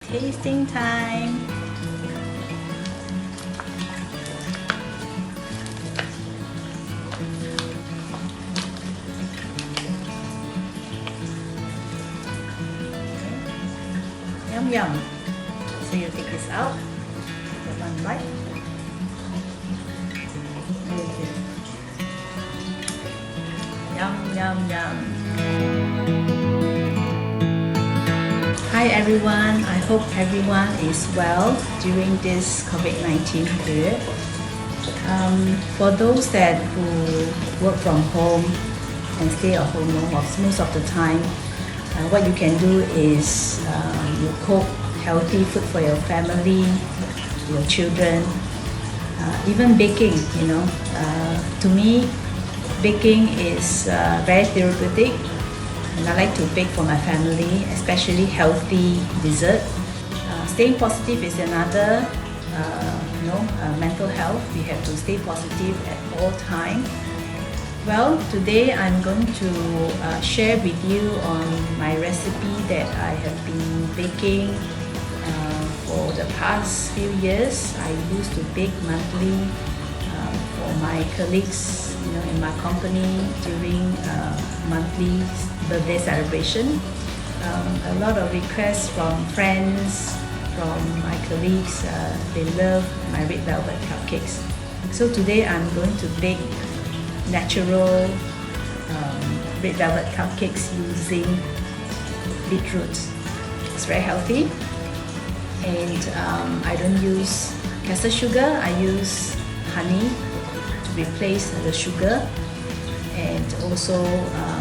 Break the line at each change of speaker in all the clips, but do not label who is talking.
Tasting time. Yum yum. So you take this out. Take one bite. Yum yum yum. Hi everyone, I hope everyone is well during this COVID-19 period. For those that who work from home and stay at home most of the time, what you can do is you cook healthy food for your family, your children, even baking, to me, baking is very therapeutic. And I like to bake for my family, especially healthy dessert. Staying positive is another, mental health. We have to stay positive at all times. Well, today I'm going to share with you on my recipe that I have been baking for the past few years. I used to bake monthly for my colleagues, in my company during monthly birthday celebration. A lot of requests from friends, from my colleagues. They love my red velvet cupcakes. So today I'm going to bake natural red velvet cupcakes using beetroot. It's very healthy, and I don't use caster sugar. I use honey to replace the sugar. And also,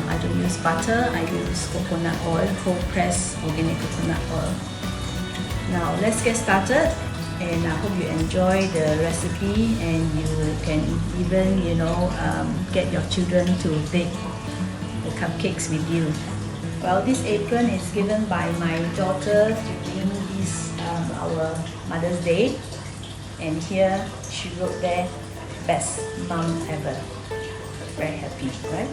I don't use butter, I use coconut oil, cold pressed organic coconut oil. Now let's get started, and I hope you enjoy the recipe and you can even, get your children to bake the cupcakes with you. Well, this apron is given by my daughter during this, our Mother's Day, and here she wrote there, best mom ever. Very happy, right?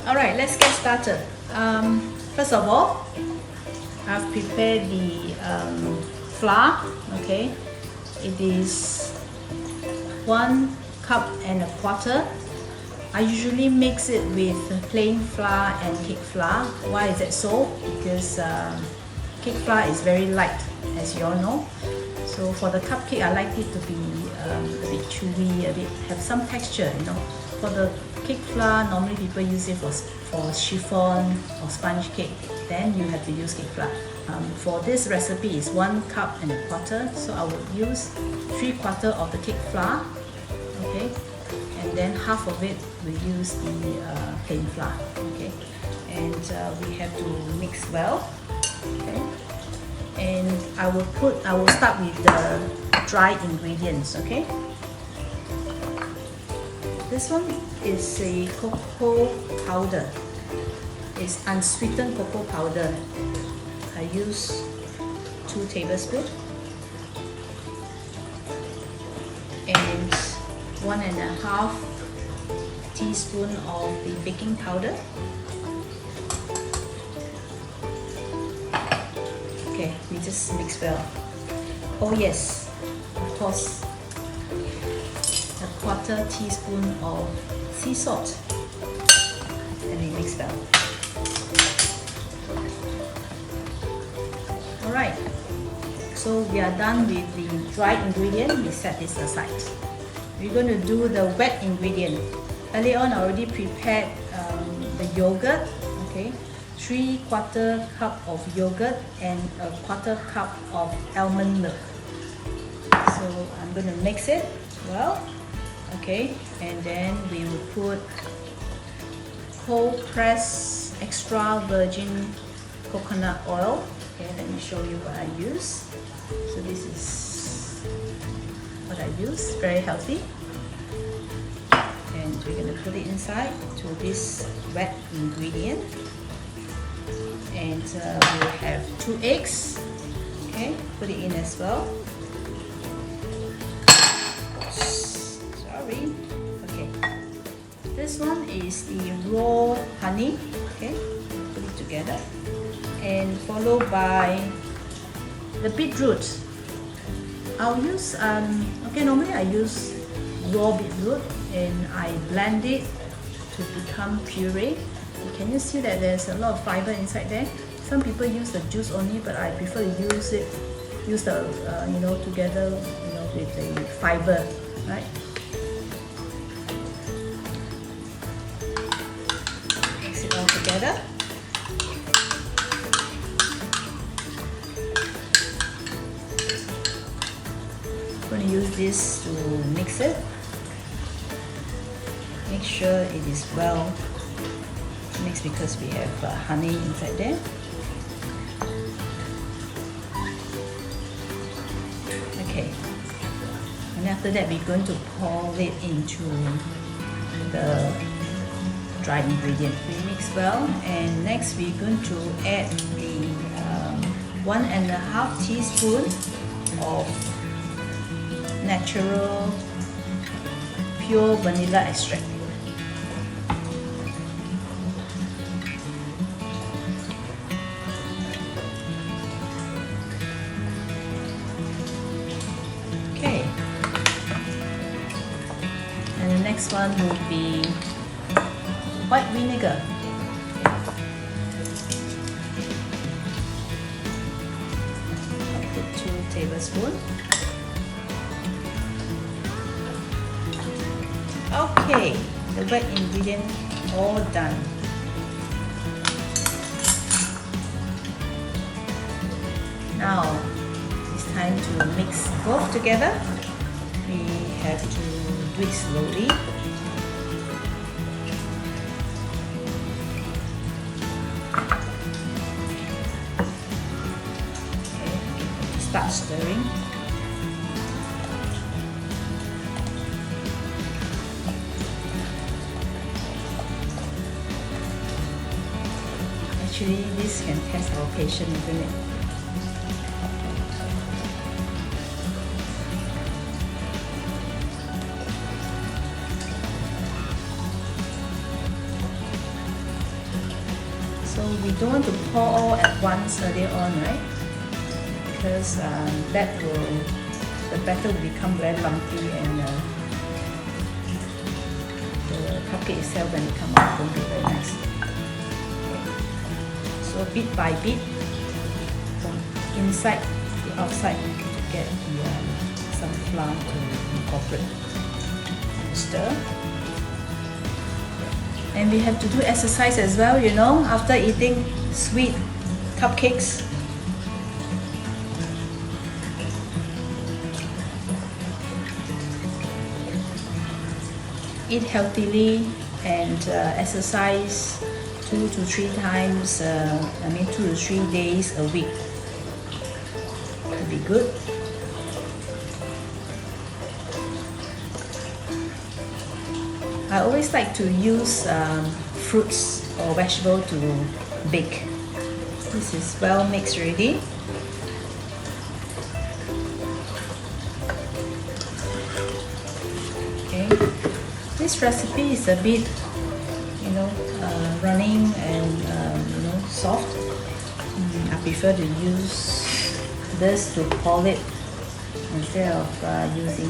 Alright, let's get started. First of all, I've prepared the flour. Okay, it is 1 cup and a quarter. I usually mix it with plain flour and cake flour. Why is that so? Because cake flour is very light, as you all know. So for the cupcake, I like it to be a bit chewy, have some texture, For the cake flour, normally people use it for chiffon or sponge cake. Then you have to use cake flour. For this recipe, it's 1 cup and a quarter. So I would use 3/4 of the cake flour, okay, and then half of it we use the plain flour, okay, and we have to mix well, okay. And I will start with the dry ingredients, okay? This one is a cocoa powder. It's unsweetened cocoa powder. I use 2 tablespoons and 1.5 teaspoon of the baking powder. Okay, we just mix well. Oh yes, of course, 1/4 teaspoon of sea salt, and we mix well. Alright, so we are done with the dry ingredient. We set this aside. We're going to do the wet ingredient. Earlier on, I already prepared the yogurt. Okay. 3/4 cup of yogurt and 1/4 cup of almond milk. So I'm going to mix it well, okay, and then we will put cold pressed extra virgin coconut oil. Okay, let me show you what I use. So this is what I use, very healthy. And we're going to put it inside to this wet ingredient. And we'll have 2 eggs. Okay, put it in as well. Sorry. Okay. This one is the raw honey. Okay, put it together, and followed by the beetroot. I'll use normally I use raw beetroot and I blend it to become puree. Can you see that there's a lot of fiber inside there? Some people use the juice only, but I prefer to use the together with the fiber, right? Mix it all together. I'm going to use this to mix it. Make sure it is well mixed because we have honey inside there. Okay, and after that we're going to pour it into the dry ingredient. We mix well, and next we're going to add the 1.5 teaspoon of natural pure vanilla extract. Okay, and the next one will be white vinegar. I'll put 2 tablespoons. Okay, the wet ingredient all done. Now it's time to mix both together. We have to do it slowly. Okay, start stirring. Actually, this can test our patience, isn't it? So we don't want to pour all at once earlier on, right? Because the batter will become very lumpy, and the cupcake itself, when it comes out, won't be very nice. So bit by bit, from inside to outside, to get some flour to incorporate. Stir. And we have to do exercise as well, after eating sweet cupcakes. Eat healthily and exercise 2 to 3 times, 2 to 3 days a week to be good. I always like to use fruits or vegetable to bake. This is well mixed already. Okay, this recipe is a bit running and soft. I prefer to use this to pour it instead of using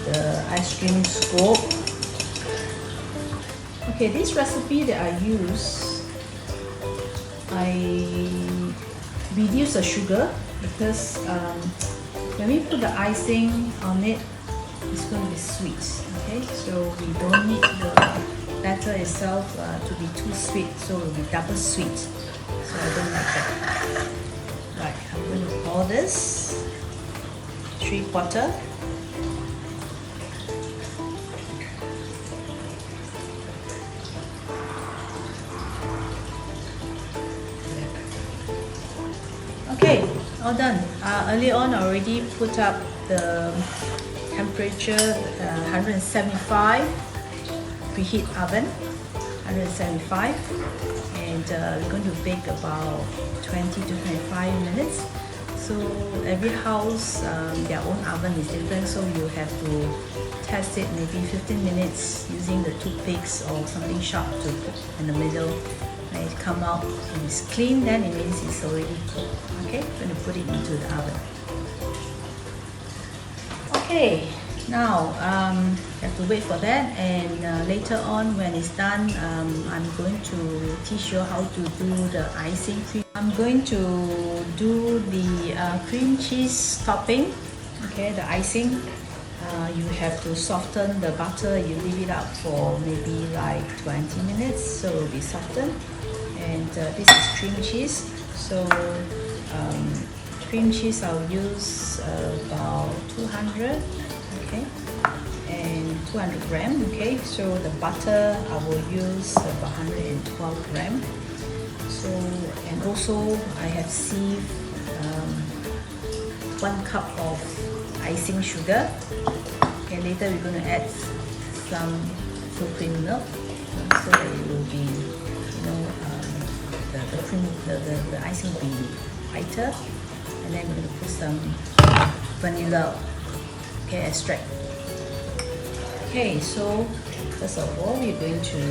the ice cream scoop. Okay, this recipe that I use, I reduce the sugar because when we put the icing on it, it's going to be sweet. Okay, so we don't need the batter itself to be too sweet, so it will be double sweet. So I don't like that. Right, I'm going to pour this 3/4. Okay, all done. Earlier on, I already put up the temperature 175, preheat oven 175, and we're going to bake about 20 to 25 minutes. So every house, their own oven is different, so you have to test it maybe 15 minutes using the toothpicks or something sharp to put in the middle. When it come out and it's clean, then it means it's already cooked. Okay, I'm going to put it into the oven. Okay, now you have to wait for that, and later on when it's done, I'm going to teach you how to do the icing cream. I'm going to do the cream cheese topping. Okay, the icing. You have to soften the butter. You leave it up for maybe like 20 minutes, so it will be softened. And this is cream cheese. So cream cheese I'll use about 200, okay, and 200 gram. Okay, so the butter I will use about 112 gram. So, and also I have sieved 1 cup of icing sugar. Okay, later we're going to add some full cream milk so that it will be, you know, the icing will be whiter. And then we're going to put some vanilla, okay, extract. Okay, so first of all, we're going to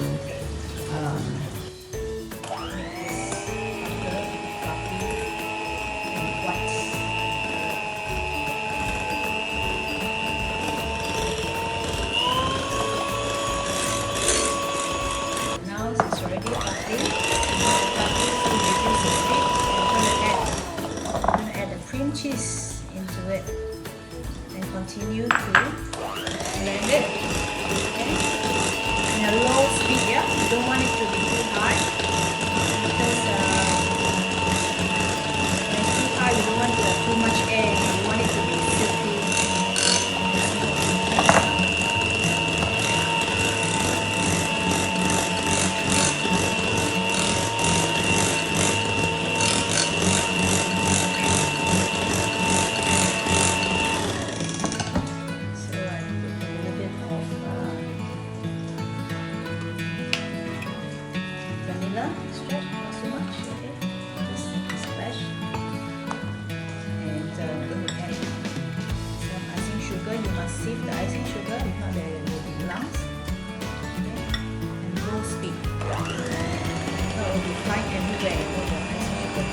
cheese into it and continue to blend it, okay, in a low speed. Yeah, you don't want it to be too high because when it's too high you don't want to have too much air. You want it to be silky. Sieve the icing sugar, if not there will be lumps. Okay. And low speed. So it will be flying everywhere with the icing sugar.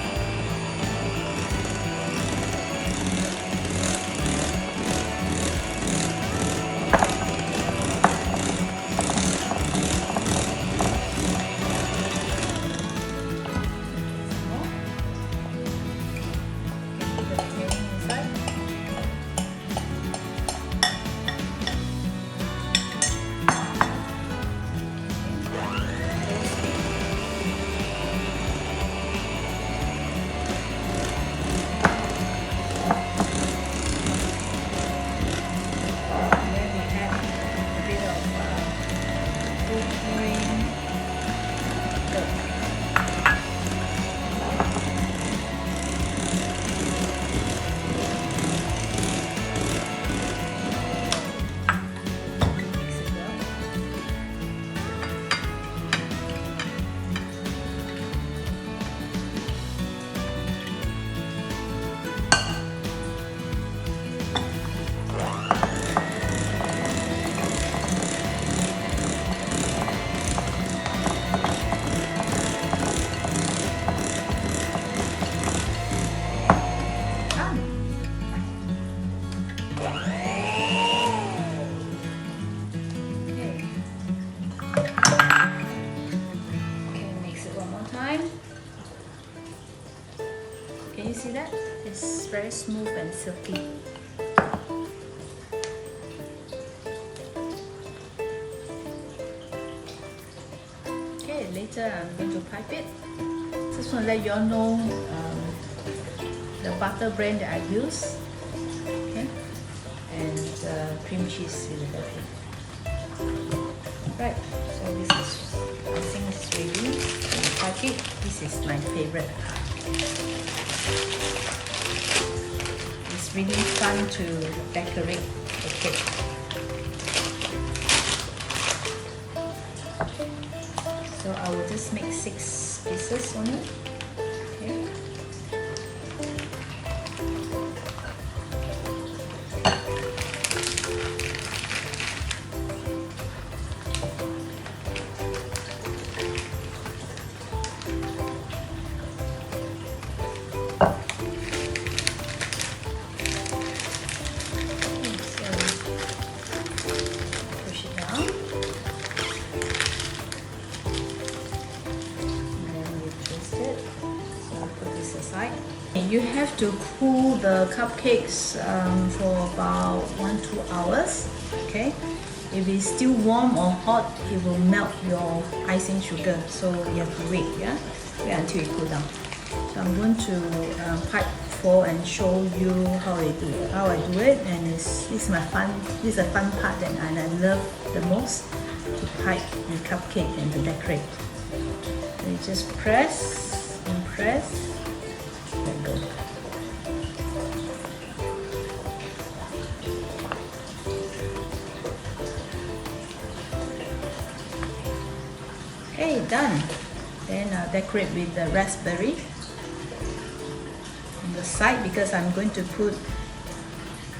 Can you see that? It's very smooth and silky. Okay, later I'm going to pipe it. Just want to let you all know the butter brand that I use. Okay, and cream cheese with the it. Right, so this is, I think it's ready. Pipe it. This is my favorite part. It's really fun to decorate the cake. So I will just make 6 pieces only. Okay. You have to cool the cupcakes for about 1-2 hours. Okay. If it's still warm or hot, it will melt your icing sugar. So you have to wait. Yeah, wait until it cool down. So I'm going to pipe 4 and show you how I do it. And this is my fun. This is a fun part that I love the most, to pipe the cupcake and to decorate. So you just press and press. Let go. Okay, done. Then I'll decorate with the raspberry on the side, because I'm going to put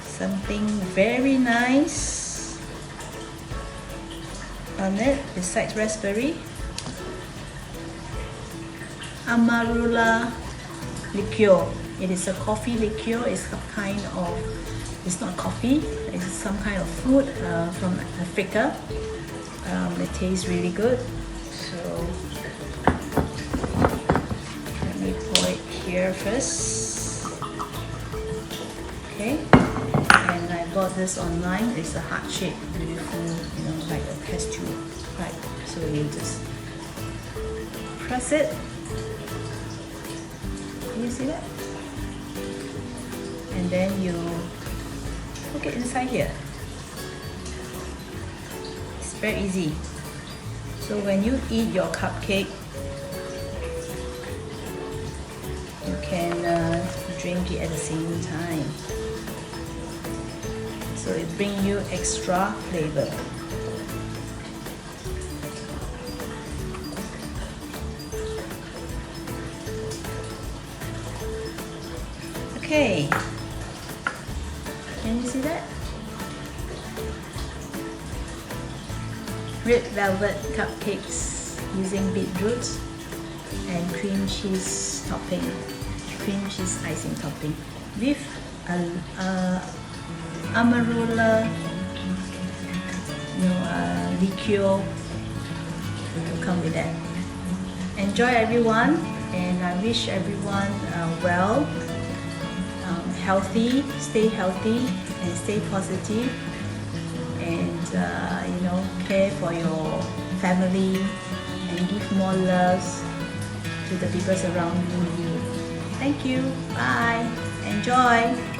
something very nice on it besides raspberry. Amarula liqueur. It is a coffee liqueur. It's a kind of, it's not coffee, it's some kind of fruit from Africa. It tastes really good. So let me pour it here first. Okay, and I bought this online. It's a heart shape, beautiful, you know, like a pastille, right? So you just press it. Can you see that? And then you put it inside here. It's very easy. So when you eat your cupcake, you can drink it at the same time. So it brings you extra flavor. Okay, can you see that? Red velvet cupcakes using beetroot and cream cheese topping, cream cheese icing topping with amarula, liqueur to come with that. Enjoy, everyone, and I wish everyone well, healthy, stay healthy and stay positive, and care for your family and give more love to the people around you. Thank you. Bye. Enjoy.